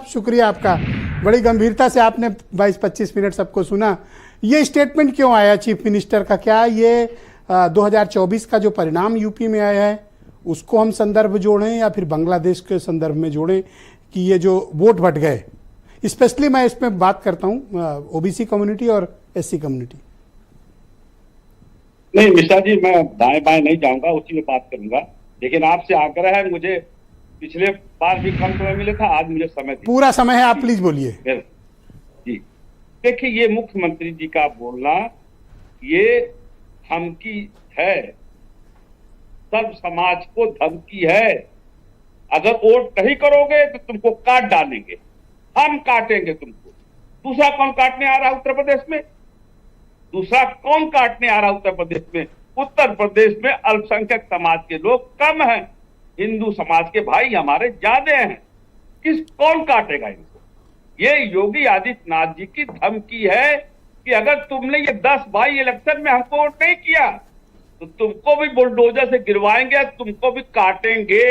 शुक्रिया आपका, बड़ी गंभीरता से आपने 22-25 मिनट सबको सुना। ये स्टेटमेंट क्यों आया चीफ मिनिस्टर का? क्या ये 2024 का जो परिणाम यूपी में आया है उसको हम संदर्भ जोड़ें या फिर बांग्लादेश के संदर्भ में जोड़ें कि ये जो वोट बट गए? स्पेशली मैं इसमें बात करता हूं ओबीसी कम्युनिटी और एससी कम्युनिटी। नहीं मिश्रा जी, मैं दाएं बाएं नहीं जाऊंगा, उसी में बात करूंगा। लेकिन आपसे आग्रह है, मुझे पिछले बार भी कम समय मिला था, आज मुझे समय पूरा समय है, आप प्लीज बोलिए। जी देखिए, ये मुख्यमंत्री जी का बोलना ये धमकी है, सब समाज को धमकी है। अगर वोट नहीं करोगे तो तुमको काट डालेंगे, हम काटेंगे तुमको। दूसरा कौन काटने आ रहा है उत्तर प्रदेश में? दूसरा कौन काटने आ रहा है उत्तर प्रदेश में? उत्तर प्रदेश में अल्पसंख्यक समाज के लोग कम हैं, हिंदू समाज के भाई हमारे ज्यादा हैं। कौन काटेगा इनको? ये योगी आदित्यनाथ जी की धमकी है कि अगर तुमने ये 10 बाई इलेक्शन में हमको वोट नहीं किया तो तुमको भी बुलडोजर से गिरवाएंगे, तुमको भी काटेंगे।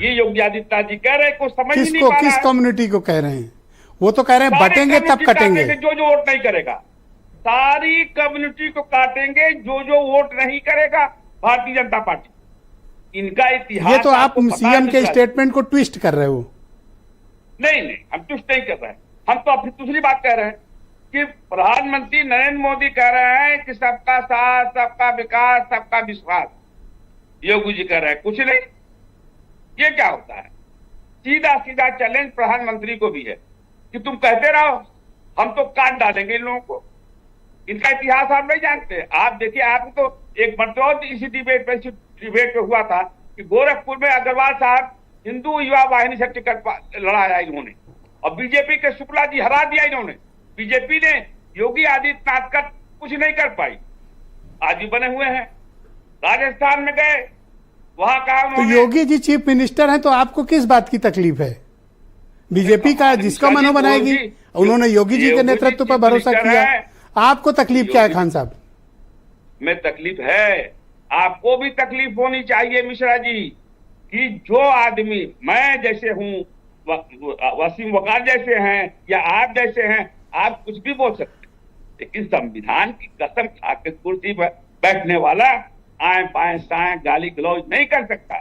ये योगी आदित्यनाथ जी कह रहे हैं, कुछ समझ नहीं पा रहा है। किस कम्युनिटी को कह रहे हैं? वो तो कह रहे हैं बटेंगे तब कटेंगे। जो वोट नहीं करेगा, सारी कम्युनिटी को काटेंगे, जो वोट नहीं करेगा भारतीय जनता पार्टी। इनका इतिहास, ये तो आप सीएम के स्टेटमेंट को ट्विस्ट कर रहे हो। नहीं, हम ट्विस्ट नहीं कर रहे हैं, हम तो अपनी दूसरी बात कह रहे हैं कि प्रधानमंत्री नरेंद्र मोदी कह रहे हैं कि सबका साथ, सबका विकास, सबका विश्वास। योगी जी कह रहे हैं कुछ नहीं। ये क्या होता है? सीधा सीधा चैलेंज प्रधानमंत्री को भी है कि तुम कहते रहो, हम तो काट डालेंगे इन लोगों को। इनका इतिहास आप नहीं जानते। आप देखिए, आप तो एक मरतबा इसी डिबेट पे हुआ था कि गोरखपुर में अग्रवाल साहब हिंदू युवा वाहिनी से टिकट लड़ाया इन्होंने, और बीजेपी के शुक्ला जी हरा दिया इन्होंने। बीजेपी ने योगी आदित्यनाथ का कुछ नहीं कर पाई, आज भी बने हुए हैं। राजस्थान में गए, वहां कहा तो योगी जी चीफ मिनिस्टर हैं, तो आपको किस बात की तकलीफ है? बीजेपी का जिसका मनो बनाएगी, उन्होंने योगी जी के नेतृत्व पर भरोसा किया। आपको तकलीफ क्या है खान साहब? में तकलीफ है, आपको भी तकलीफ होनी चाहिए मिश्रा जी, कि जो आदमी मैं जैसे हूं, वसीम वकार जैसे हैं या आप जैसे हैं, आप कुछ भी बोल सकते हैं, लेकिन संविधान की कसम खा के कुर्सी पर बैठने वाला आए बाएं साएं गाली गलौज नहीं कर सकता।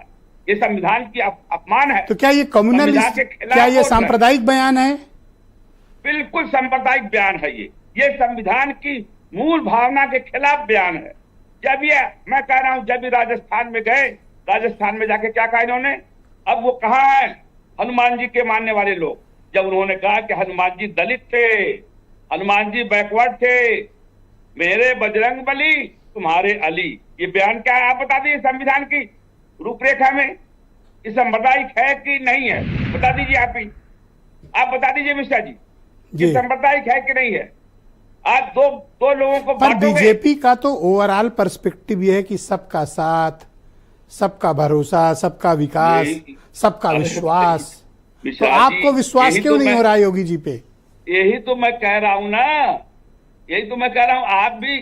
ये संविधान की अपमान है। तो क्या ये कम्युनलिस्ट, क्या ये सांप्रदायिक बयान है? बिल्कुल सांप्रदायिक बयान है ये संविधान की मूल भावना के खिलाफ बयान है। जब ये मैं कह रहा हूं, जब भी राजस्थान में गए, राजस्थान में जाके क्या कहा इन्होंने? अब वो कहाँ है हनुमान जी के मानने वाले लोग? जब उन्होंने कहा कि हनुमान जी दलित थे, हनुमान जी बैकवर्ड थे, मेरे बजरंग बली तुम्हारे अली, ये बयान क्या है? आप बता दीजिए संविधान की रूपरेखा में ये सांप्रदायिक है कि नहीं है? बता दीजिए आप बता दीजिए मिश्रा जी, ये सांप्रदायिक है कि नहीं है? आज दो लोगों को पर बीजेपी का तो ओवरऑल पर्सपेक्टिव ये है कि सबका साथ, सबका भरोसा, सबका विकास, सबका विश्वास। तो आपको विश्वास क्यों नहीं हो रहा है योगी जी पे? यही तो मैं कह रहा हूं ना, यही तो मैं कह रहा हूं। आप भी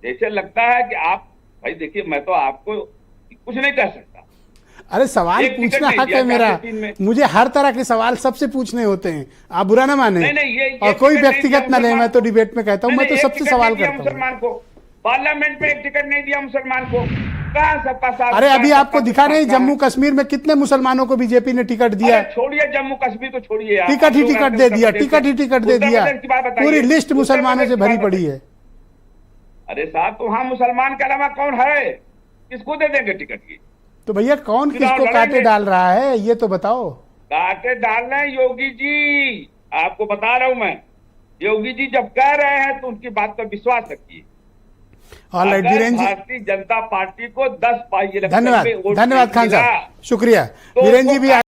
जैसे लगता है कि आप, भाई देखिए, मैं तो आपको कुछ नहीं कह सकता। अरे सवाल पूछना हक है मेरा, मुझे हर तरह के सवाल सबसे पूछने होते हैं, आप बुरा ना माने। और कोई व्यक्तिगत न ले, मैं तो डिबेट में कहता हूँ, मैं तो सबसे सवाल करता हूँ। मुसलमान को पार्लियामेंट में एक टिकट नहीं दिया मुसलमान को, कहाँ सबका साथ? अरे अभी आपको दिखा नहीं जम्मू कश्मीर में कितने मुसलमानों को बीजेपी ने टिकट दिया? छोड़िए जम्मू कश्मीर को, छोड़िए, टिकट ही टिकट दे दिया, टिकट ही टिकट दे दिया, पूरी लिस्ट मुसलमानों से भरी पड़ी है। अरे साहब, तो वहां मुसलमान के अलावा कौन है? किसको दे देंगे टिकट की? तो भैया कौन किसको काटे डाल रहा है ये तो बताओ। काटे डाल रहे हैं योगी जी, आपको बता रहा हूं मैं। योगी जी जब कह रहे हैं तो उनकी बात पर विश्वास रखिए। भारतीय जनता पार्टी को 10 पाई धन्यवाद खान साहब, शुक्रिया। वीरेंद्र जी भी